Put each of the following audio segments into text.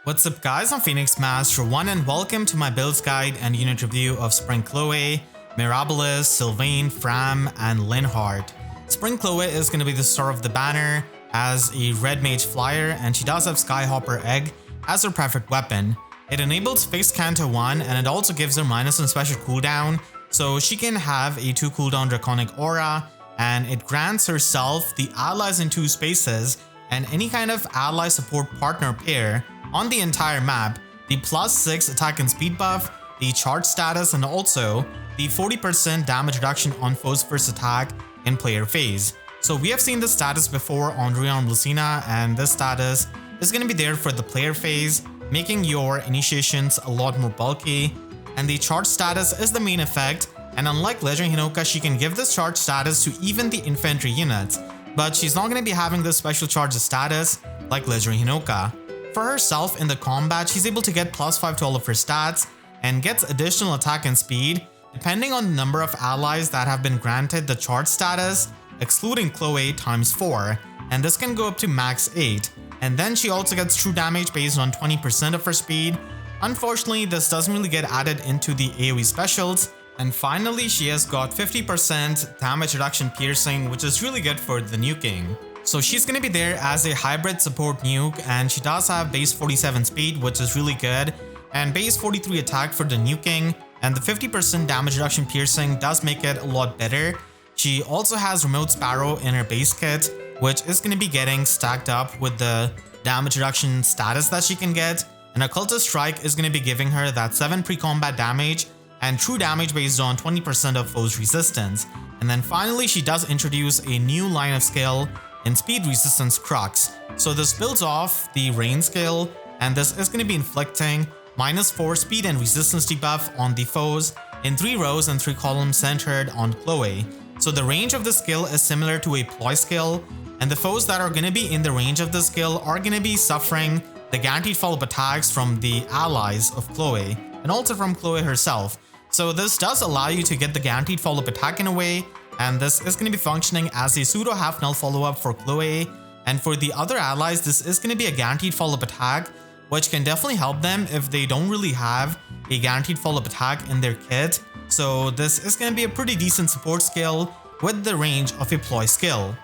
What's up guys, I'm Phoenix Master 1 and welcome to my builds guide and unit review of Spring Chloe, Mirabilis, Sylvain, Framme, and Linhardt. Spring Chloe is going to be the star of the banner as a red mage flyer, and she does have Skyhopper Egg as her preferred weapon. It enables Fixed Canto 1 and it also gives her -1 special cooldown, so she can have a 2 cooldown Draconic Aura, and it grants herself the allies in 2 spaces and any kind of ally support partner pair on the entire map, the +6 attack and speed buff, the charge status, and also the 40% damage reduction on foes first attack in player phase. So we have seen this status before on Rearm Lucina, and this status is going to be there for the player phase, making your initiations a lot more bulky. And the charge status is the main effect, and unlike Legendary Hinoka, she can give this charge status to even the infantry units, but she's not going to be having this special charge status like Legendary Hinoka. For herself in the combat, she's able to get +5 to all of her stats and gets additional attack and speed depending on the number of allies that have been granted the charge status, excluding Chloe, ×4, and this can go up to max 8. And then she also gets true damage based on 20% of her speed. Unfortunately, this doesn't really get added into the AoE specials. And finally, she has got 50% damage reduction piercing, which is really good for the nuking. So she's going to be there as a hybrid support nuke, and she does have base 47 speed, which is really good, and base 43 attack for the nuking, and the 50% damage reduction piercing does make it a lot better. She also has Remote Sparrow in her base kit, which is going to be getting stacked up with the damage reduction status that she can get, and Occultist Strike is going to be giving her that 7 pre-combat damage and true damage based on 20% of foes resistance. And then finally, she does introduce a new line of skill in speed resistance Crux. So this builds off the rain skill, and this is going to be inflicting -4 speed and resistance debuff on the foes in 3 rows and 3 columns centered on Chloe. So the range of the skill is similar to a ploy skill, and the foes that are going to be in the range of the skill are going to be suffering the guaranteed follow-up attacks from the allies of Chloe and also from Chloe herself. So this does allow you to get the guaranteed follow-up attack in a way, and this is going to be functioning as a pseudo half null follow-up for Chloe, and for the other allies this is going to be a guaranteed follow-up attack, which can definitely help them if they don't really have a guaranteed follow-up attack in their kit. So this is going to be a pretty decent support skill with the range of a ploy skill.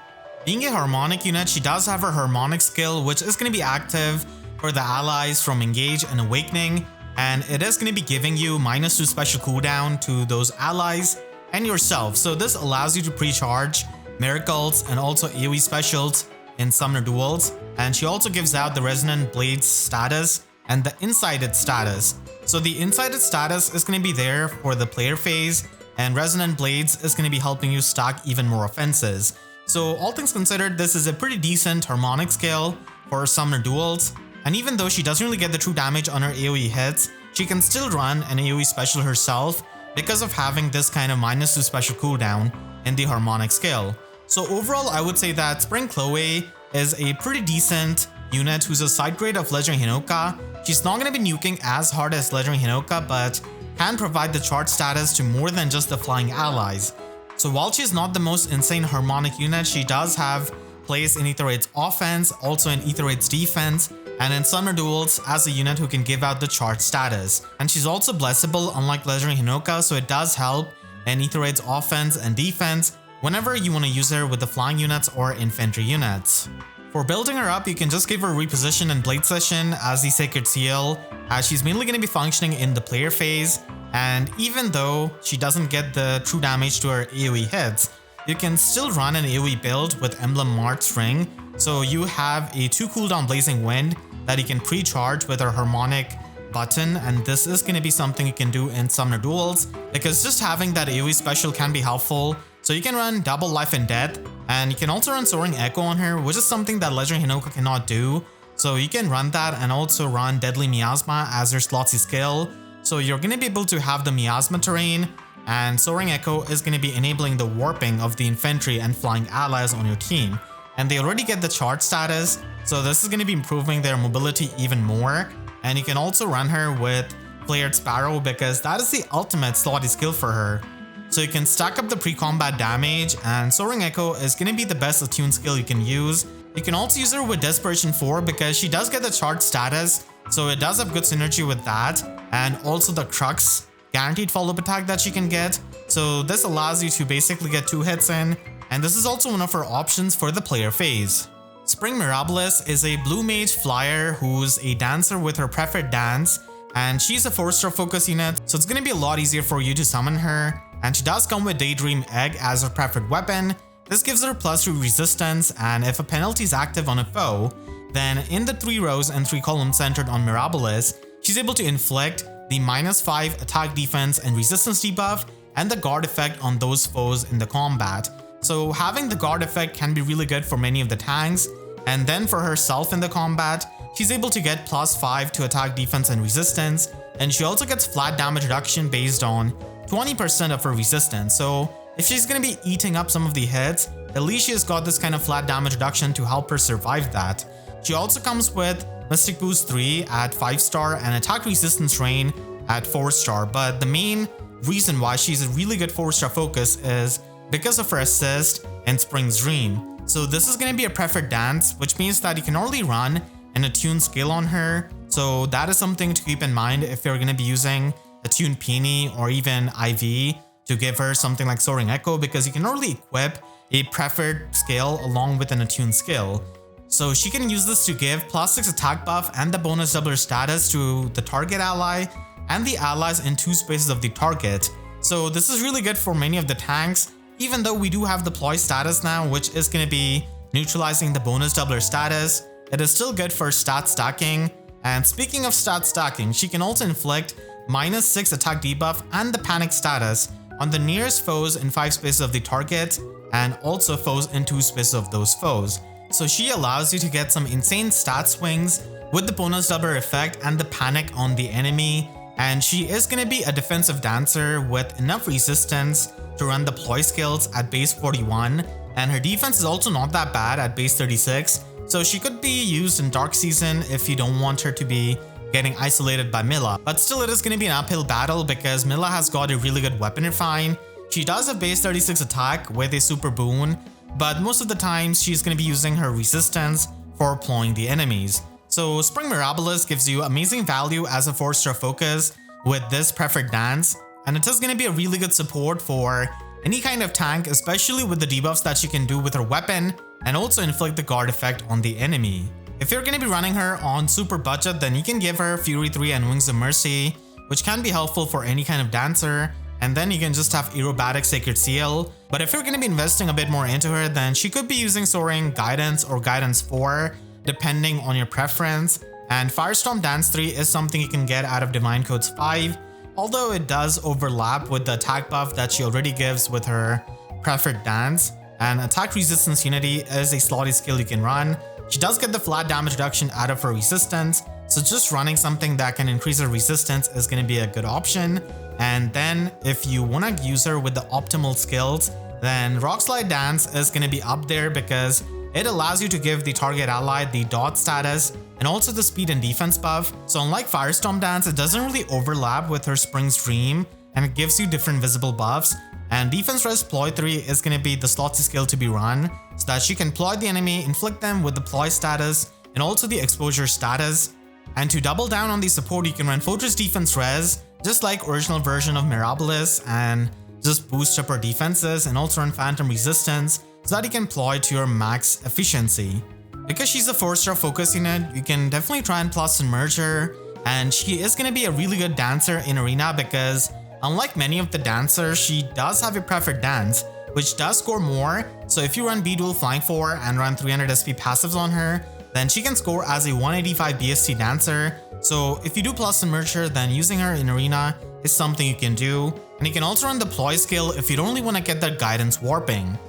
Being a harmonic unit, she does have her harmonic skill, which is going to be active for the allies from Engage and Awakening, and it is going to be giving you -2 special cooldown to those allies and yourself. So this allows you to pre-charge miracles and also AoE specials in Summoner Duels, and she also gives out the Resonant Blades status and the Incited status. So the Incited status is going to be there for the player phase, and Resonant Blades is going to be helping you stack even more offenses. So all things considered, this is a pretty decent harmonic skill for Summoner Duels, and even though she doesn't really get the true damage on her AoE hits, she can still run an AoE special herself because of having this kind of -2 special cooldown in the harmonic skill. So overall, I would say that Spring Chloe is a pretty decent unit who's a side grade of Legendary Hinoka. She's not going to be nuking as hard as Legendary Hinoka, but can provide the charge status to more than just the flying allies. So while she's not the most insane harmonic unit, she does have place in Aether Raids offense, also in Aether Raids defense, and in Summoner Duels as a unit who can give out the charge status. And she's also blessable unlike Legendary Hinoka, so it does help in Aether Raids offense and defense whenever you want to use her with the flying units or infantry units. For building her up, you can just give her Reposition and Blade Session as the Sacred Seal, as she's mainly going to be functioning in the player phase, and even though she doesn't get the true damage to her AoE hits, you can still run an AoE build with Emblem Heroes Ring, so you have a 2 cooldown Blazing Wind that you can pre-charge with her harmonic button, and this is going to be something you can do in Summoner Duels because just having that AoE special can be helpful. So you can run double Life and Death, and you can also run Soaring Echo on her, which is something that Legendary Hinoka cannot do. So you can run that and also run Deadly Miasma as your slotsy skill. So you're going to be able to have the Miasma terrain, and Soaring Echo is going to be enabling the warping of the infantry and flying allies on your team. And they already get the charge status, so this is going to be improving their mobility even more. And you can also run her with Flared Sparrow because that is the ultimate slotty skill for her. So you can stack up the pre-combat damage, and Soaring Echo is going to be the best attune skill you can use. You can also use her with Desperation 4 because she does get the charge status so it does have good synergy with that, and also the Crux guaranteed follow-up attack that she can get. So this allows you to basically get 2 hits in, and this is also one of her options for the player phase. Spring Mirabilis is a blue mage flyer who's a dancer with her preferred dance, and she's a 4-star focus unit, so it's going to be a lot easier for you to summon her. And she does come with Daydream Egg as her preferred weapon. This gives her +3 resistance, and if a penalty is active on a foe, then in the 3 rows and 3 columns centered on Mirabilis, she's able to inflict the -5 attack, defense, and resistance debuff and the guard effect on those foes in the combat. So having the guard effect can be really good for many of the tanks, and then for herself in the combat, she's able to get +5 to attack, defense, and resistance, and she also gets flat damage reduction based on 20% of her resistance. So if she's gonna be eating up some of the hits, at least she has got this kind of flat damage reduction to help her survive that. She also comes with Mystic Boost 3 at 5-star and Attack Resistance Rain at 4-star, but the main reason why she's a really good 4-star focus is because of her assist in Spring's Dream. So this is going to be a preferred dance, which means that you can only run an attuned skill on her. So that is something to keep in mind if you're going to be using attuned Peony or even IV to give her something like Soaring Echo, because you can only equip a preferred skill along with an attuned skill. So she can use this to give +6 attack buff and the bonus doubler status to the target ally and the allies in 2 spaces of the target. So this is really good for many of the tanks, even though we do have the ploy status now, which is going to be neutralizing the bonus doubler status. It is still good for stat stacking. And speaking of stat stacking, she can also inflict -6 attack debuff and the panic status on the nearest foes in 5 spaces of the target, and also foes in 2 spaces of those foes. So she allows you to get some insane stat swings with the bonus doubler effect and the panic on the enemy. And she is going to be a defensive dancer with enough resistance to run the ploy skills at base 41, and her defense is also not that bad at base 36, so she could be used in Dark Season if you don't want her to be getting isolated by Milla. But still, it is going to be an uphill battle because Milla has got a really good weapon refine. She does have base 36 attack with a super boon, but most of the times she's going to be using her resistance for ploying the enemies. So Spring Mirabilis gives you amazing value as a 4-star focus with this preferred dance, and it is going to be a really good support for any kind of tank, especially with the debuffs that she can do with her weapon and also inflict the guard effect on the enemy. If you're going to be running her on super budget, then you can give her Fury 3 and Wings of Mercy, which can be helpful for any kind of dancer, and then you can just have Aerobatic Sacred Seal. But if you're going to be investing a bit more into her, then she could be using Soaring, Guidance, or Guidance 4, depending on your preference. And Firestorm Dance 3 is something you can get out of Divine Codes 5, although it does overlap with the attack buff that she already gives with her preferred dance. And Attack Resistance Unity is a slotty skill you can run. She does get the flat damage reduction out of her resistance, so just running something that can increase her resistance is going to be a good option. And then if you want to use her with the optimal skills, then Rock Slide Dance is going to be up there because it allows you to give the target ally the dot status and also the speed and defense buff. So unlike Firestorm Dance, it doesn't really overlap with her Spring's Dream, and it gives you different visible buffs. And Defense Res Ploy 3 is going to be the slotsy skill to be run, so that she can ploy the enemy, inflict them with the ploy status and also the exposure status. And to double down on the support, you can run Fortress Defense Res, just like original version of Mirabilis, and just boost up her defenses, and also run Phantom Resistance so that you can ploy to your max efficiency. Because she's a 4-star focus unit, you can definitely try and plus and merge her, and she is going to be a really good dancer in Arena because unlike many of the dancers, she does have a preferred dance, which does score more. So if you run B-Duel Flying 4 and run 300 SP passives on her, then she can score as a 185 BST dancer. So if you do plus and merge her, then using her in Arena is something you can do. And you can also run the ploy skill if you don't really want to get that guidance warping.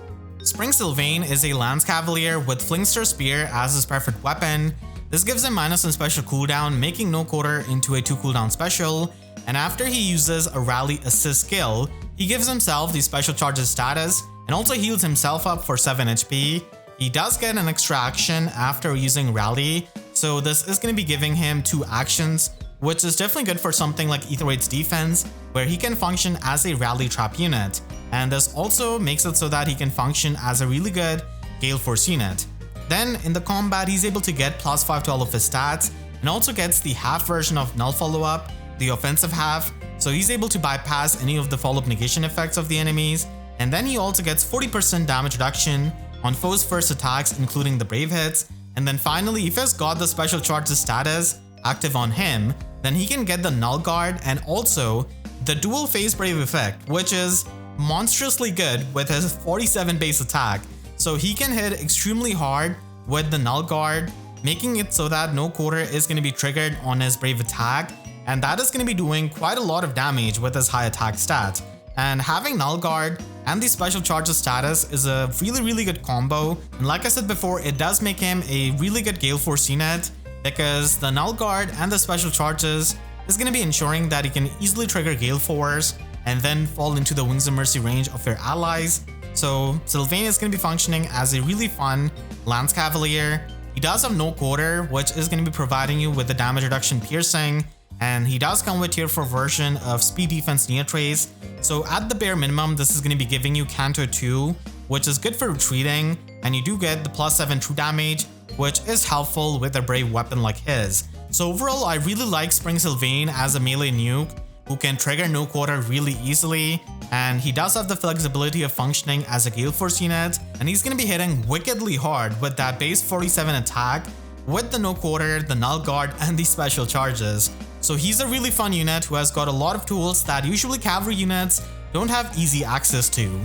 Spring Sylvain is a Lance Cavalier with Flingster Spear as his preferred weapon. This gives him -1 special cooldown, making No Quarter into a 2 cooldown special. And after he uses a Rally Assist skill, he gives himself the Special Charges status and also heals himself up for 7 HP. He does get an extra action after using Rally, so this is going to be giving him 2 actions, which is definitely good for something like Aether Raids defense, where he can function as a Rally Trap unit. And this also makes it so that he can function as a really good Gale Force unit. Then in the combat, he's able to get +5 to all of his stats, and also gets the half version of null follow-up, the offensive half, so he's able to bypass any of the follow-up negation effects of the enemies. And then he also gets 40% damage reduction on foes' first attacks, including the brave hits. And then finally, if he's got the special charges status active on him, then he can get the null guard and also the dual phase brave effect, which is monstrously good with his 47 base attack. So he can hit extremely hard with the null guard, making it so that no quarter is going to be triggered on his brave attack, and that is going to be doing quite a lot of damage with his high attack stat. And having null guard and the special charges status is a really good combo, and like I said before, it does make him a really good Gale Force unit, because the null guard and the special charges is going to be ensuring that he can easily trigger Gale Force and then fall into the Wings of Mercy range of your allies. So Sylvain is going to be functioning as a really fun Lance Cavalier. He does have no quarter, which is going to be providing you with the damage reduction piercing, and he does come with tier 4 version of speed defense near trace. So at the bare minimum, this is going to be giving you Canto 2, which is good for retreating, and you do get the +7 true damage, which is helpful with a brave weapon like his. So overall, I really like Spring Sylvain as a melee nuke who can trigger no quarter really easily, and he does have the flexibility of functioning as a Gale Force unit, and he's going to be hitting wickedly hard with that base 47 attack with the no quarter, the null guard, and the special charges. So he's a really fun unit who has got a lot of tools that usually cavalry units don't have easy access to.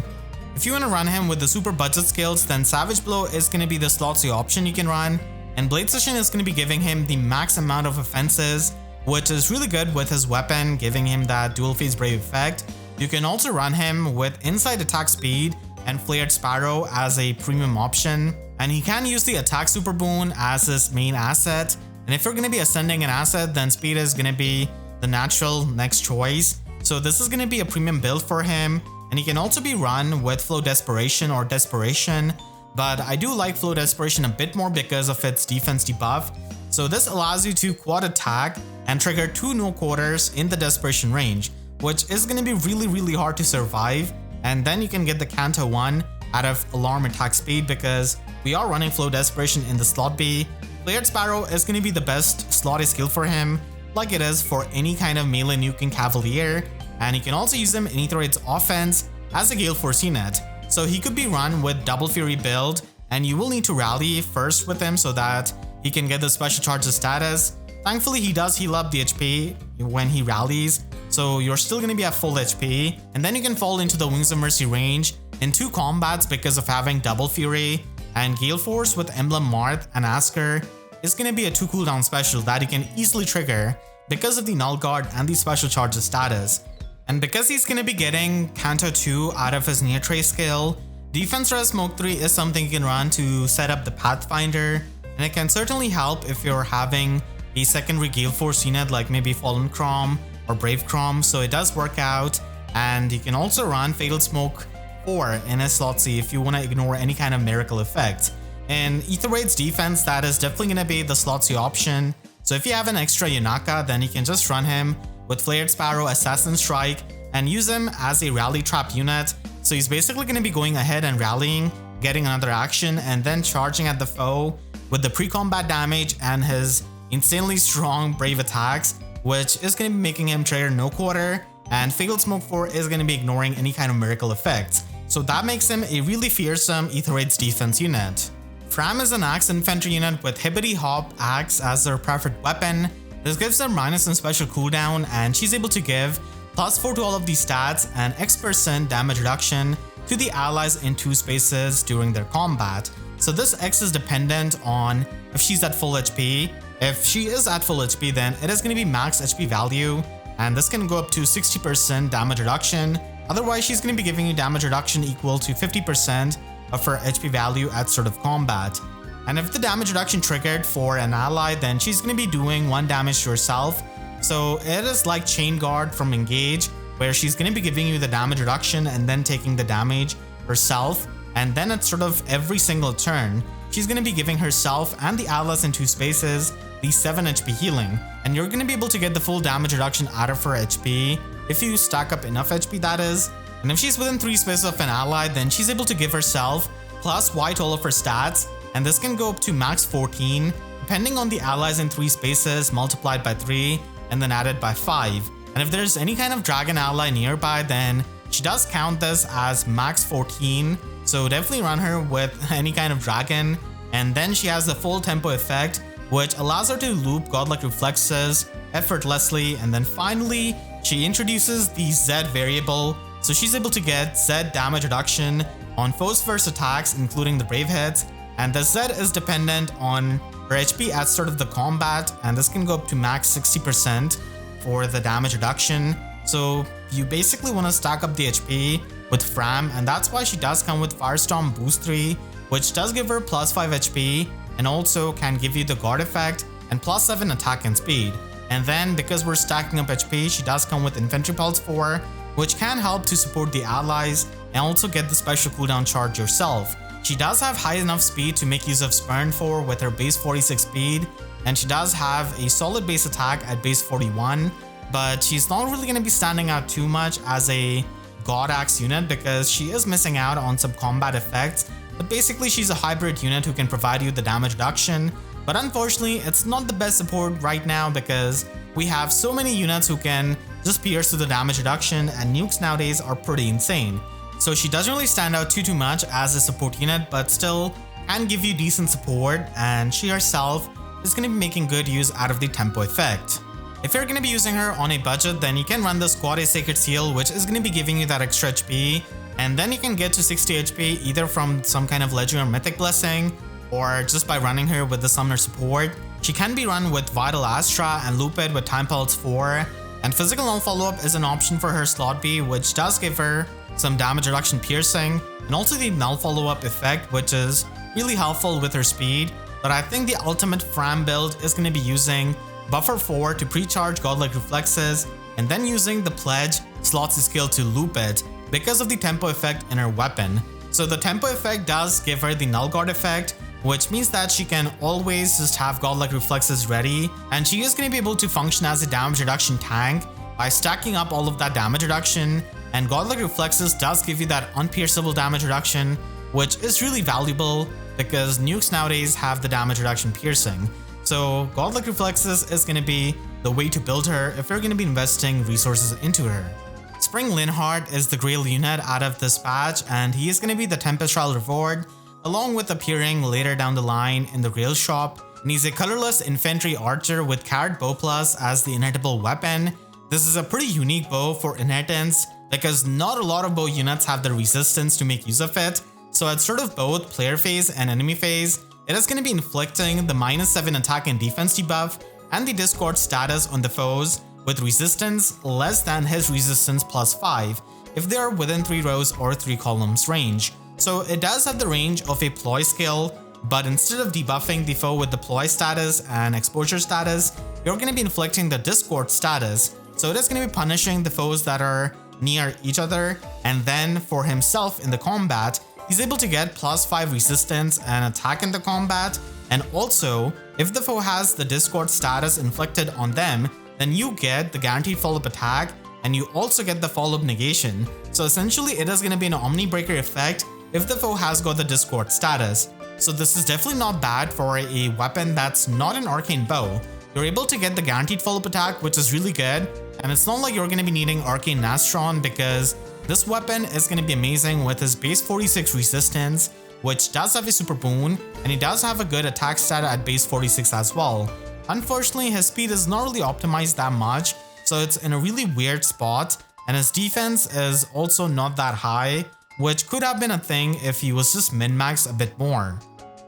If you want to run him with the super budget skills, then Savage Blow is going to be the slotsy option you can run, and Blade Session is going to be giving him the max amount of offenses, which is really good with his weapon, giving him that dual phase brave effect. You can also run him with inside attack speed and Flared Sparrow as a premium option, and he can use the attack super boon as his main asset. And if you're going to be ascending an asset, then speed is going to be the natural next choice. So this is going to be a premium build for him, and he can also be run with Flow Desperation or Desperation, but I do like Flow Desperation a bit more because of its defense debuff. So this allows you to quad attack and trigger 2 no quarters in the Desperation range, which is going to be really hard to survive. And then you can get the Canto 1 out of Alarm attack speed because we are running Flow Desperation in the slot B. Flared Sparrow is going to be the best slotty skill for him, like it is for any kind of melee nuking Cavalier, and you can also use him in Aether Raids offense as a Gale Force unit. So he could be run with Double Fury build, and you will need to rally first with him so that he can get the special charges status. Thankfully, he does heal up the HP when he rallies, so you're still going to be at full HP, and then you can fall into the Wings of Mercy range in 2 combats because of having Double Fury, and Gale Force with Emblem Marth and Asker is going to be a 2 cooldown special that you can easily trigger because of the null guard and the special charges status. And because he's going to be getting Canto 2 out of his near trace skill, Defense Res Smoke 3 is something you can run to set up the Pathfinder, and it can certainly help if you're having a secondary Gale Force unit like maybe Fallen Crom or Brave Crom, so it does work out. And you can also run Fatal Smoke 4 in a slot C if you want to ignore any kind of miracle effect. In Aether Raids defense, that is definitely going to be the slot C option. So if you have an extra Yunaka, then you can just run him with Flared Sparrow, Assassin Strike, and use him as a rally trap unit. So he's basically going to be going ahead and rallying, getting another action, and then charging at the foe with the pre-combat damage and his insanely strong brave attacks, which is going to be making him trigger no quarter, and Fatal Smoke 4 is going to be ignoring any kind of miracle effects. So that makes him a really fearsome Aether Raids defense unit. Framme is an axe infantry unit with Hibbity Hop axe as their preferred weapon. This gives them minus and special cooldown, and she's able to give +4 to all of these stats and X% damage reduction to the allies in 2 spaces during their combat. So this X is dependent on if she's at full HP. If she is at full HP, then it is going to be max HP value, and this can go up to 60% damage reduction. Otherwise, she's going to be giving you damage reduction equal to 50% of her HP value at start of combat. And if the damage reduction triggered for an ally, then she's going to be doing 1 damage to herself. So it is like Chain Guard from Engage, where she's going to be giving you the damage reduction and then taking the damage herself. And then at sort of every single turn, she's going to be giving herself and the allies in 2 spaces the 7 HP healing. And you're going to be able to get the full damage reduction out of her HP if you stack up enough HP, that is. And if she's within 3 spaces of an ally, then she's able to give herself plus Y to all of her stats, and this can go up to max 14 depending on the allies in 3 spaces multiplied by 3 and then added by 5. And if there's any kind of dragon ally nearby, then she does count this as max 14. So definitely run her with any kind of dragon. And then she has the full tempo effect, which allows her to loop godlike reflexes effortlessly. And then finally, she introduces the Z variable. So she's able to get Z damage reduction on foes' first attacks, including the brave hits. And the Z is dependent on her HP at start of the combat, and this can go up to max 60% for the damage reduction. So you basically want to stack up the HP with Framme, and that's why she does come with Firestorm Boost 3, which does give her plus 5 HP and also can give you the guard effect and plus 7 attack and speed. And then because we're stacking up HP, she does come with Infantry Pulse 4, which can help to support the allies and also get the special cooldown charge yourself. She does have high enough speed to make use of Spurn 4 with her base 46 speed, and she does have a solid base attack at base 41, but she's not really going to be standing out too much as a God Axe unit because she is missing out on some combat effects. But basically she's a hybrid unit who can provide you the damage reduction, but unfortunately it's not the best support right now because we have so many units who can just pierce through the damage reduction, and nukes nowadays are pretty insane. So she doesn't really stand out too much as a support unit, but still can give you decent support, and she herself is going to be making good use out of the tempo effect. If you're going to be using her on a budget, then you can run the Squad A Sacred Seal, which is going to be giving you that extra HP, and then you can get to 60 HP either from some kind of Legendary or Mythic Blessing, or just by running her with the Summoner support. She can be run with Vital Astra and loop it with Time Pulse 4, and Physical Null Follow-Up is an option for her slot B, which does give her some damage reduction piercing, and also the Null Follow-Up effect, which is really helpful with her speed. But I think the ultimate Framme build is going to be using Buffer 4 to pre-charge godlike reflexes, and then using the Pledge Slotsy skill to loop it because of the tempo effect in her weapon. So the tempo effect does give her the Null Guard effect, which means that she can always just have godlike reflexes ready, and she is going to be able to function as a damage reduction tank by stacking up all of that damage reduction. And godlike reflexes does give you that unpierceable damage reduction, which is really valuable because nukes nowadays have the damage reduction piercing. So godlike reflexes is going to be the way to build her if you're going to be investing resources into her. Spring Linhardt is the Grail unit out of this patch, and he is going to be the Tempest Trials Reward, along with appearing later down the line in the Grail shop. And he's a colorless infantry archer with Carrot Bow Plus as the inheritable weapon. This is a pretty unique bow for inheritance because not a lot of bow units have the resistance to make use of it. So at sort of both player phase and enemy phase, it is going to be inflicting the -7 attack and defense debuff and the discord status on the foes with resistance less than his resistance plus 5 if they are within 3 rows or 3 columns range. So it does have the range of a ploy skill, but instead of debuffing the foe with the ploy status and exposure status, you're going to be inflicting the discord status. So it is going to be punishing the foes that are near each other, and then for himself in the combat, he's able to get plus 5 resistance and attack in the combat. And also, if the foe has the discord status inflicted on them, then you get the guaranteed follow-up attack, and you also get the follow-up negation. So essentially it is going to be an Omni Breaker effect if the foe has got the discord status. So this is definitely not bad for a weapon that's not an arcane bow. You're able to get the guaranteed follow-up attack, which is really good, and it's not like you're going to be needing Arcane Nastron because this weapon is going to be amazing with his base 46 resistance, which does have a super boon, and he does have a good attack stat at base 46 as well. Unfortunately, his speed is not really optimized that much, so it's in a really weird spot, and his defense is also not that high, which could have been a thing if he was just min-maxed a bit more.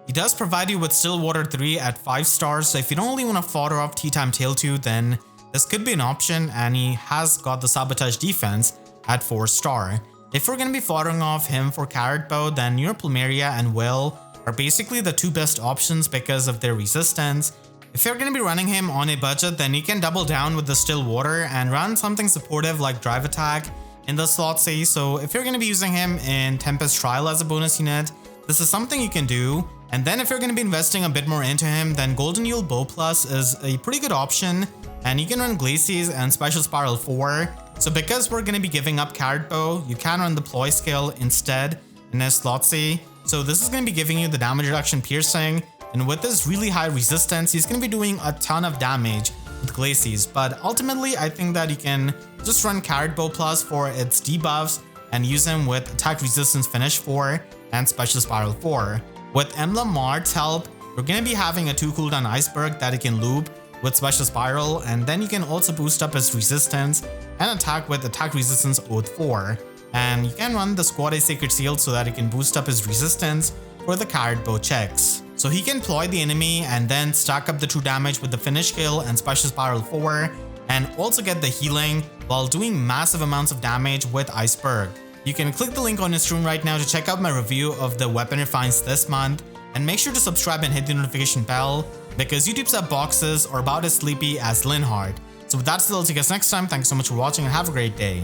He does provide you with Stillwater 3 at 5 stars, so if you don't really want to fodder off Tea Time Tail 2, then this could be an option, and he has got the Sabotage defense at 4 star. If we're going to be foddering off him for Carrot Bow, then your Plumeria and Will are basically the 2 best options because of their resistance. If you're going to be running him on a budget, then you can double down with the Stillwater and run something supportive like Drive Attack in the slot C. So if you're going to be using him in Tempest Trial as a bonus unit, this is something you can do. And then if you're going to be investing a bit more into him, then Golden Yule Bow Plus is a pretty good option, and you can run Glacies and Special Spiral 4. So because we're going to be giving up Carrot Bow, you can run the Ploy skill instead in his slot C. So this is going to be giving you the damage reduction piercing, and with his really high resistance, he's going to be doing a ton of damage with Glacies. But ultimately, I think that you can just run Carrot Bow Plus for its debuffs and use him with Attack Resistance Finish 4 and Special Spiral 4. With Emblem Mard's help, you're going to be having a 2 cooldown Iceberg that you can loop with Special Spiral, and then you can also boost up his resistance and attack with Attack Resistance Oath 4. And you can run the Squad A Sacred Seal so that you can boost up his resistance for the Carrot Bow checks. So he can ploy the enemy and then stack up the true damage with the Finish Kill and Special Spiral 4, and also get the healing while doing massive amounts of damage with Iceberg. You can click the link on your screen right now to check out my review of the weapon refines this month, and make sure to subscribe and hit the notification bell because YouTube sub boxes are about as sleepy as Linhardt. So with that said, I'll see you guys next time. Thanks so much for watching and have a great day.